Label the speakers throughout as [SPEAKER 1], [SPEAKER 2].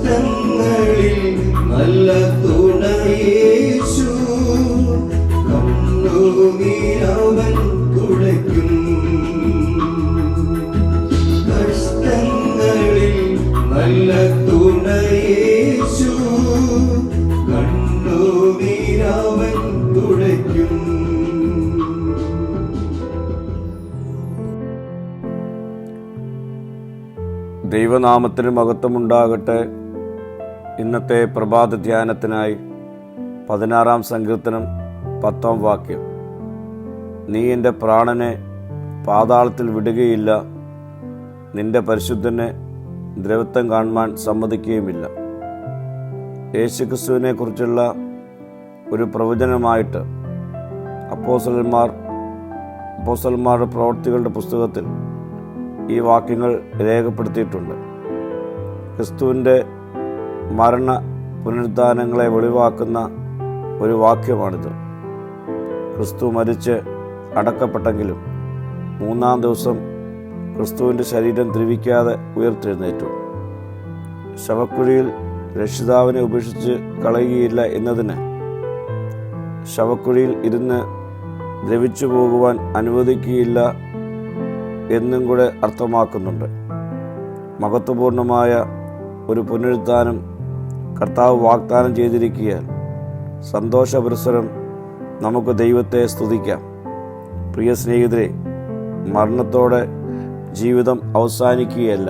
[SPEAKER 1] കഷ്ടങ്ങളിൽ നല്ല തുണയേശു, കണ്ണുനീരവൻ തുടയ്ക്കും. കഷ്ടങ്ങളിൽ നല്ല തുണയേശു, കണ്ണുനീരവൻ തുടയ്ക്കും.
[SPEAKER 2] ദൈവനാമത്തിന് മഹത്വമുണ്ടാകട്ടെ. ഇന്നത്തെ പ്രഭാത ധ്യാനത്തിനായി 16-ാം സങ്കീർത്തനം 10-ാം വാക്യം. നീ എൻ്റെ പ്രാണനെ പാതാളത്തിൽ വിടുകയില്ല, നിന്റെ പരിശുദ്ധനെ ദ്രവത്വം കാണുവാൻ സമ്മതിക്കുകയുമില്ല. യേശുക്രിസ്തുവിനെ കുറിച്ചുള്ള ഒരു പ്രവചനമായിട്ട് അപ്പോസ്തലന്മാരുടെ പ്രവൃത്തികളുടെ പുസ്തകത്തിൽ ഈ വാക്യങ്ങൾ രേഖപ്പെടുത്തിയിട്ടുണ്ട്. ക്രിസ്തുവിൻ്റെ മരണ പുനരുദ്ധാനങ്ങളെ വെളിവാക്കുന്ന ഒരു വാക്യമാണിത്. ക്രിസ്തു മരിച്ച് അടക്കപ്പെട്ടെങ്കിലും 3-ാം ദിവസം ക്രിസ്തുവിൻ്റെ ശരീരം ദ്രവിക്കാതെ ഉയർത്തെഴുന്നേറ്റു. ശവക്കുഴിയിൽ രക്ഷിതാവിനെ ഉപേക്ഷിച്ച് കളയുകയില്ല എന്നതിന് ശവക്കുഴിയിൽ ഇരുന്ന് ദ്രവിച്ചു പോകുവാൻ അനുവദിക്കുകയില്ല എന്നും കൂടെ അർത്ഥമാക്കുന്നുണ്ട്. മഹത്വപൂർണമായ ഒരു പുനരുദ്ധാനം കർത്താവ് വാഗ്ദാനം ചെയ്തിരിക്കുകയാൽ സന്തോഷപുരസ്സരം നമുക്ക് ദൈവത്തെ സ്തുതിക്കാം. പ്രിയ സ്നേഹിതരെ, മരണത്തോടെ ജീവിതം അവസാനിക്കുകയല്ല,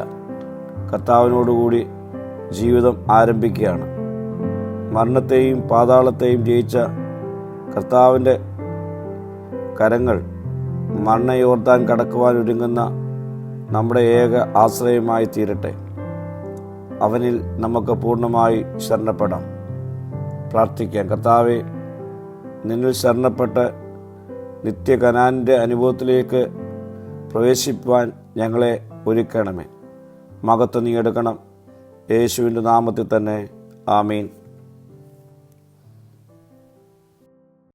[SPEAKER 2] കർത്താവിനോടുകൂടി ജീവിതം ആരംഭിക്കുകയാണ്. മരണത്തെയും പാതാളത്തെയും ജയിച്ച കർത്താവിൻ്റെ കരങ്ങൾ മരണയോർദാൻ കടക്കുവാൻ ഒരുങ്ങുന്ന നമ്മുടെ ഏക ആശ്രയമായി തീരട്ടെ. അവനിൽ നമുക്ക് പൂർണ്ണമായി ശരണപ്പെടാം. പ്രാർത്ഥിക്കാം. കർത്താവേ, നിന്നിൽ ശരണപ്പെട്ട് നിത്യകനാനിൻ്റെ അനുഭവത്തിലേക്ക് പ്രവേശിപ്പാൻ ഞങ്ങളെ ഒരുക്കണമേ. മഹത്വം നീ എടുക്കണം. യേശുവിൻ്റെ നാമത്തിൽ തന്നെ. ആമീൻ.